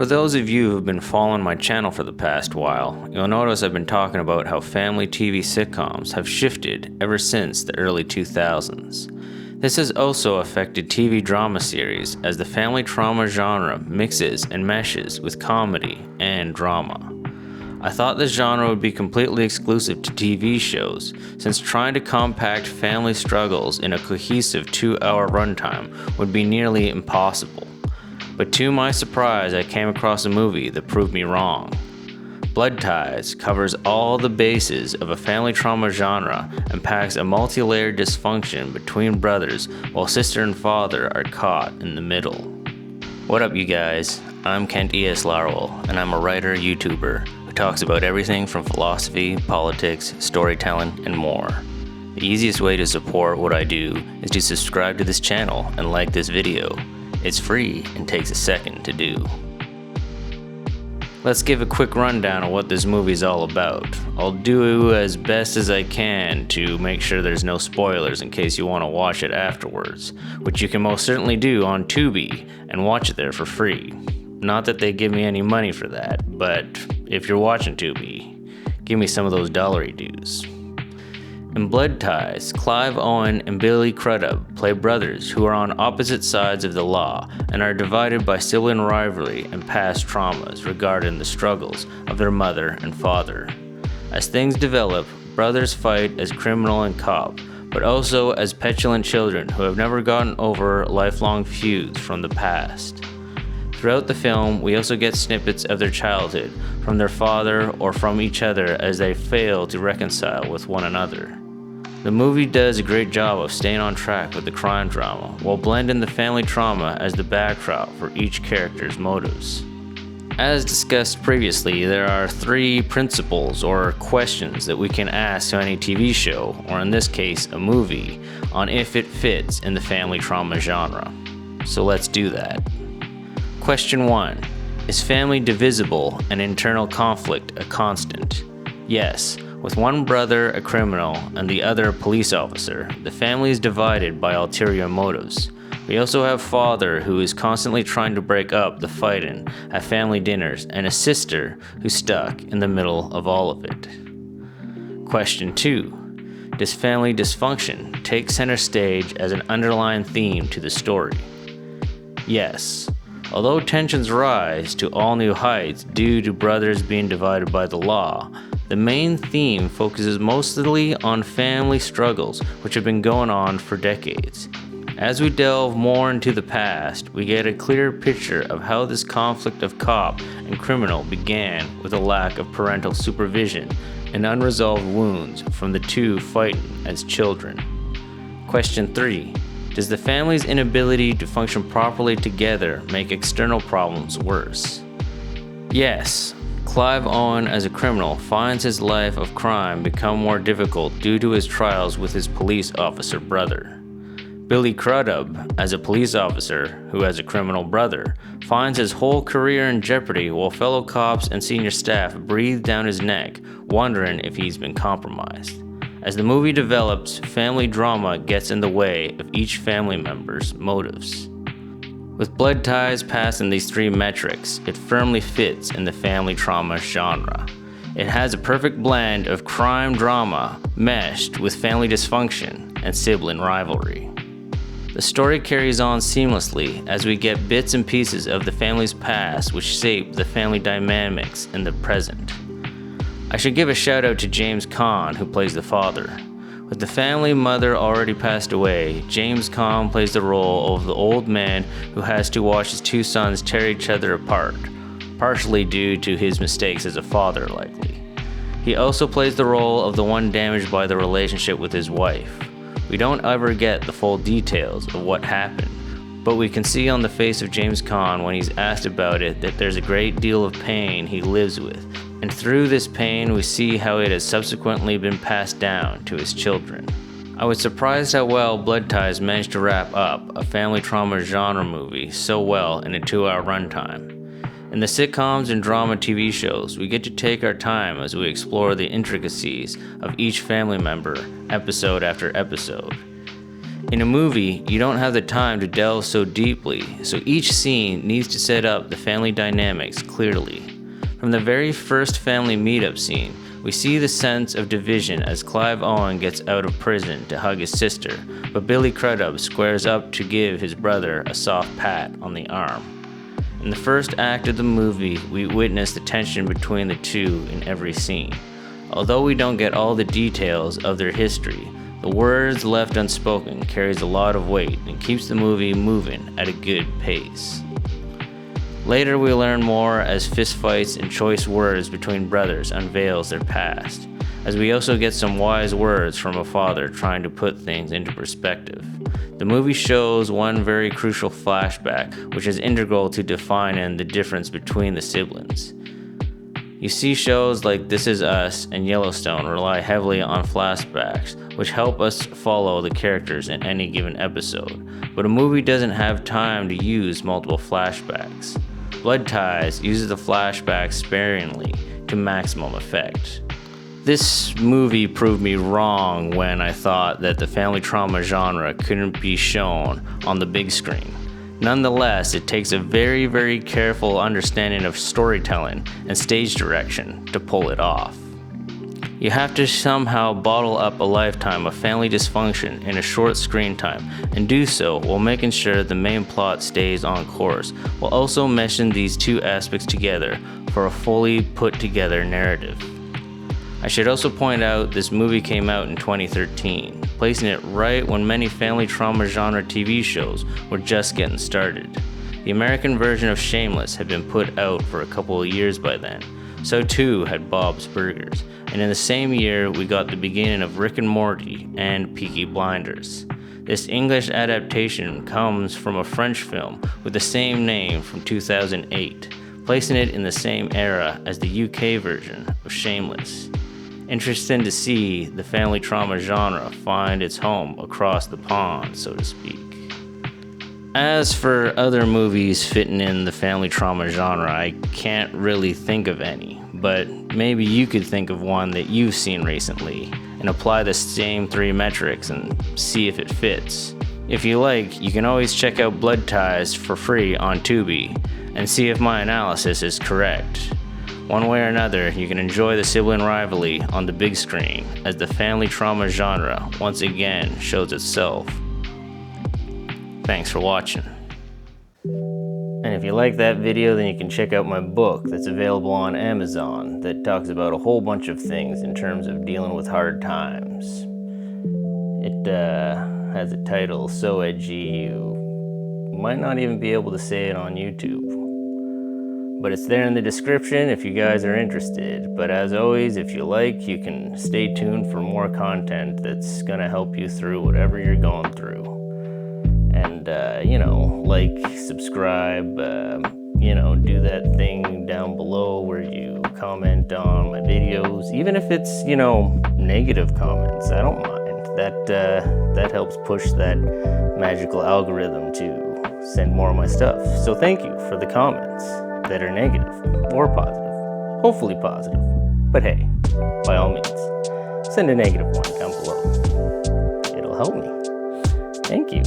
For those of you who've been following my channel for the past while, you'll notice I've been talking about how family TV sitcoms have shifted ever since the early 2000s. This has also affected TV drama series as the family trauma genre mixes and meshes with comedy and drama. I thought this genre would be completely exclusive to TV shows, since trying to compact family struggles in a cohesive 2-hour runtime would be nearly impossible. But to my surprise, I came across a movie that proved me wrong. Blood Ties covers all the bases of a family trauma genre and packs a multi-layered dysfunction between brothers while sister and father are caught in the middle. What up, you guys? I'm Kent E.S. Larwell, and I'm a writer YouTuber who talks about everything from philosophy, politics, storytelling, and more. The easiest way to support what I do is to subscribe to this channel and like this video. It's free and takes a second to do. Let's give a quick rundown of what this movie's all about. I'll do as best as I can to make sure there's no spoilers in case you want to watch it afterwards, which you can most certainly do on Tubi and watch it there for free. Not that they give me any money for that, but if you're watching Tubi, give me some of those dollary dues. In Blood Ties, Clive Owen and Billy Crudup play brothers who are on opposite sides of the law and are divided by sibling rivalry and past traumas regarding the struggles of their mother and father. As things develop, brothers fight as criminal and cop, but also as petulant children who have never gotten over lifelong feuds from the past. Throughout the film, we also get snippets of their childhood from their father or from each other as they fail to reconcile with one another. The movie does a great job of staying on track with the crime drama while blending the family trauma as the backdrop for each character's motives. As discussed previously, there are 3 principles or questions that we can ask to any TV show, or in this case, a movie, on if it fits in the family trauma genre. So let's do that. Question 1. Is family divisible and internal conflict a constant? Yes. With one brother a criminal and the other a police officer, the family is divided by ulterior motives. We also have father who is constantly trying to break up the fighting at family dinners and a sister who's stuck in the middle of all of it. Question 2. Does family dysfunction take center stage as an underlying theme to the story? Yes. Although tensions rise to all new heights due to brothers being divided by the law, the main theme focuses mostly on family struggles which have been going on for decades. As we delve more into the past, we get a clearer picture of how this conflict of cop and criminal began with a lack of parental supervision and unresolved wounds from the two fighting as children. Question 3. Does the family's inability to function properly together make external problems worse? Yes. Clive Owen as a criminal finds his life of crime become more difficult due to his trials with his police officer brother. Billy Crudup as a police officer who has a criminal brother finds his whole career in jeopardy while fellow cops and senior staff breathe down his neck, wondering if he's been compromised. As the movie develops, family drama gets in the way of each family member's motives. With Blood Ties passing these 3 metrics, it firmly fits in the family trauma genre. It has a perfect blend of crime drama meshed with family dysfunction and sibling rivalry. The story carries on seamlessly as we get bits and pieces of the family's past which shape the family dynamics in the present. I should give a shout out to James Caan, who plays the father. With the family mother already passed away, James Caan plays the role of the old man who has to watch his 2 sons tear each other apart, partially due to his mistakes as a father likely. He also plays the role of the one damaged by the relationship with his wife. We don't ever get the full details of what happened, but we can see on the face of James Caan when he's asked about it that there's a great deal of pain he lives with. And through this pain, we see how it has subsequently been passed down to his children. I was surprised how well Blood Ties managed to wrap up a family trauma genre movie so well in a 2-hour runtime. In the sitcoms and drama TV shows, we get to take our time as we explore the intricacies of each family member, episode after episode. In a movie, you don't have the time to delve so deeply, so each scene needs to set up the family dynamics clearly. From the very first family meetup scene, we see the sense of division as Clive Owen gets out of prison to hug his sister, but Billy Crudup squares up to give his brother a soft pat on the arm. In the first act of the movie, we witness the tension between the two in every scene. Although we don't get all the details of their history, the words left unspoken carries a lot of weight and keeps the movie moving at a good pace. Later we learn more as fistfights and choice words between brothers unveils their past, as we also get some wise words from a father trying to put things into perspective. The movie shows one very crucial flashback which is integral to defining the difference between the siblings. You see shows like This Is Us and Yellowstone rely heavily on flashbacks, which help us follow the characters in any given episode, but a movie doesn't have time to use multiple flashbacks. Blood Ties uses the flashbacks sparingly to maximum effect. This movie proved me wrong when I thought that the family trauma genre couldn't be shown on the big screen. Nonetheless, it takes a very, very careful understanding of storytelling and stage direction to pull it off. You have to somehow bottle up a lifetime of family dysfunction in a short screen time, and do so while making sure the main plot stays on course, while also meshing these two aspects together for a fully put together narrative. I should also point out this movie came out in 2013, placing it right when many family trauma genre TV shows were just getting started. The American version of Shameless had been put out for a couple of years by then. So too had Bob's Burgers, and in the same year we got the beginning of Rick and Morty and Peaky Blinders. This English adaptation comes from a French film with the same name from 2008, placing it in the same era as the UK version of Shameless. Interesting to see the family trauma genre find its home across the pond, so to speak. As for other movies fitting in the family trauma genre, I can't really think of any, but maybe you could think of one that you've seen recently and apply the same three metrics and see if it fits. If you like, you can always check out Blood Ties for free on Tubi and see if my analysis is correct. One way or another, you can enjoy the sibling rivalry on the big screen as the family trauma genre once again shows itself. Thanks for watching. And if you like that video, then you can check out my book that's available on Amazon that talks about a whole bunch of things in terms of dealing with hard times. It has a title so edgy you might not even be able to say it on YouTube. But it's there in the description if you guys are interested. But as always, if you like, you can stay tuned for more content that's gonna help you through whatever you're going through. And, like, subscribe, do that thing down below where you comment on my videos. Even if it's, negative comments, I don't mind. That helps push that magical algorithm to send more of my stuff. So thank you for the comments that are negative or positive. Hopefully positive. But hey, by all means, send a negative one down below. It'll help me. Thank you.